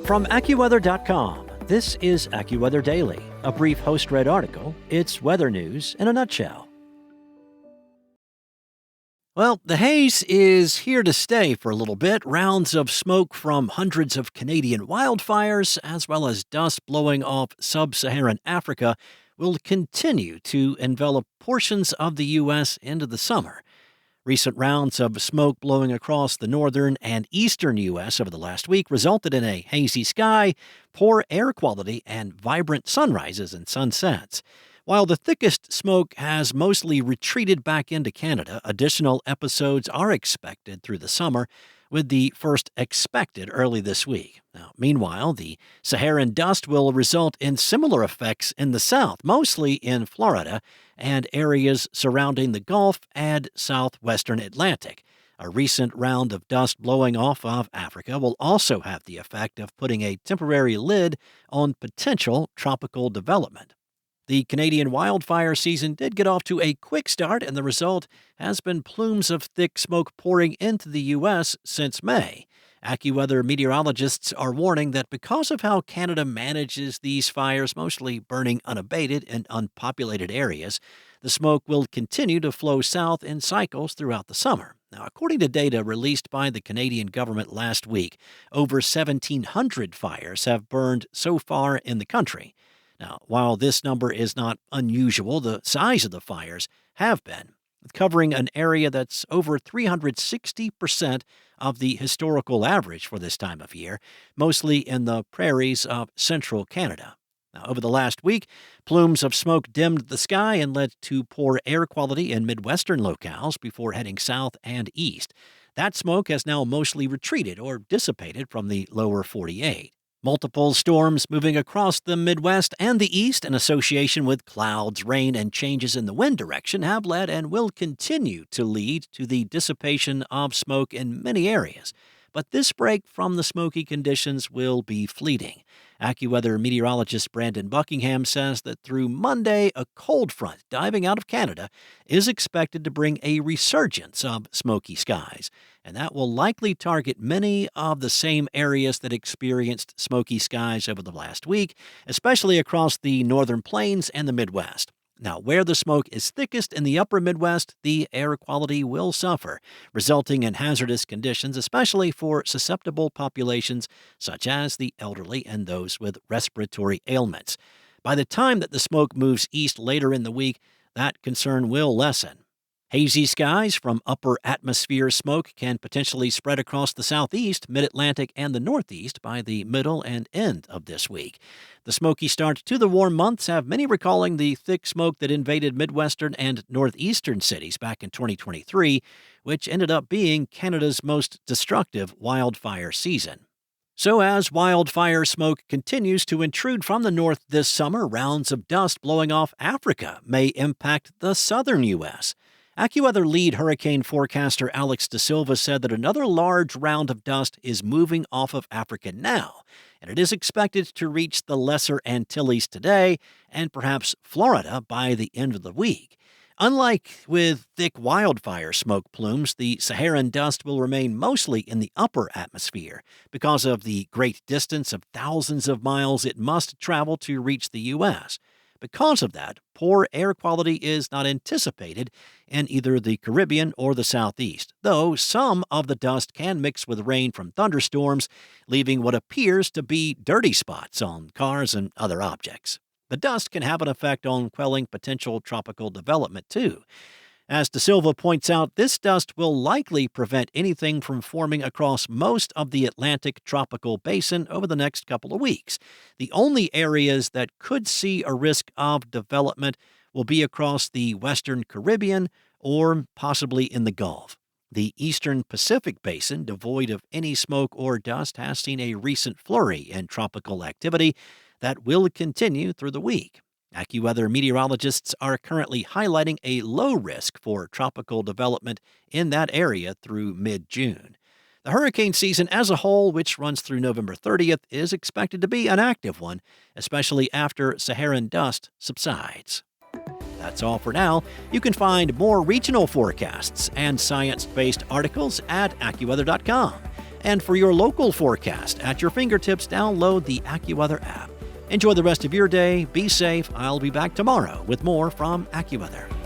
From AccuWeather.com, this is AccuWeather Daily, a brief host-read article. It's weather news in a nutshell. Well, the haze is here to stay for a little bit. Rounds of smoke from hundreds of Canadian wildfires, as well as dust blowing off sub-Saharan Africa, will continue to envelop portions of the U.S. into the summer. Recent rounds of smoke blowing across the northern and eastern U.S. over the last week resulted in a hazy sky, poor air quality, and vibrant sunrises and sunsets. While the thickest smoke has mostly retreated back into Canada, additional episodes are expected through the summer, with the first expected early this week. Now, meanwhile, the Saharan dust will result in similar effects in the south, mostly in Florida and areas surrounding the Gulf and southwestern Atlantic. A recent round of dust blowing off of Africa will also have the effect of putting a temporary lid on potential tropical development. The Canadian wildfire season did get off to a quick start, and the result has been plumes of thick smoke pouring into the U.S. since May. AccuWeather meteorologists are warning that because of how Canada manages these fires, mostly burning unabated in unpopulated areas, the smoke will continue to flow south in cycles throughout the summer. Now, according to data released by the Canadian government last week, over 1,700 fires have burned so far in the country. Now, while this number is not unusual, the size of the fires have been, covering an area that's over 360% of the historical average for this time of year, mostly in the prairies of central Canada. Now, over the last week, plumes of smoke dimmed the sky and led to poor air quality in Midwestern locales before heading south and east. That smoke has now mostly retreated or dissipated from the lower 48. Multiple storms moving across the Midwest and the East in association with clouds, rain, and changes in the wind direction have led and will continue to lead to the dissipation of smoke in many areas. But this break from the smoky conditions will be fleeting. AccuWeather meteorologist Brandon Buckingham says that through Monday, a cold front diving out of Canada is expected to bring a resurgence of smoky skies, and that will likely target many of the same areas that experienced smoky skies over the last week, especially across the northern plains and the Midwest. Now, where the smoke is thickest in the upper Midwest, the air quality will suffer, resulting in hazardous conditions, especially for susceptible populations such as the elderly and those with respiratory ailments. By the time that the smoke moves east later in the week, that concern will lessen. Hazy skies from upper atmosphere smoke can potentially spread across the southeast, mid-Atlantic, and the northeast by the middle and end of this week. The smoky start to the warm months have many recalling the thick smoke that invaded Midwestern and northeastern cities back in 2023, which ended up being Canada's most destructive wildfire season. So as wildfire smoke continues to intrude from the north this summer, rounds of dust blowing off Africa may impact the southern U.S. AccuWeather lead hurricane forecaster Alex De Silva said that another large round of dust is moving off of Africa now, and it is expected to reach the Lesser Antilles today and perhaps Florida by the end of the week. Unlike with thick wildfire smoke plumes, the Saharan dust will remain mostly in the upper atmosphere because of the great distance of thousands of miles it must travel to reach the U.S. Because of that, poor air quality is not anticipated in either the Caribbean or the Southeast, though some of the dust can mix with rain from thunderstorms, leaving what appears to be dirty spots on cars and other objects. The dust can have an effect on quelling potential tropical development, too. As De Silva points out, this dust will likely prevent anything from forming across most of the Atlantic tropical basin over the next couple of weeks. The only areas that could see a risk of development will be across the western Caribbean or possibly in the Gulf. The eastern Pacific basin, devoid of any smoke or dust, has seen a recent flurry in tropical activity that will continue through the week. AccuWeather meteorologists are currently highlighting a low risk for tropical development in that area through mid-June. The hurricane season as a whole, which runs through November 30th, is expected to be an active one, especially after Saharan dust subsides. That's all for now. You can find more regional forecasts and science-based articles at AccuWeather.com. And for your local forecast at your fingertips, download the AccuWeather app. Enjoy the rest of your day. Be safe. I'll be back tomorrow with more from AccuWeather.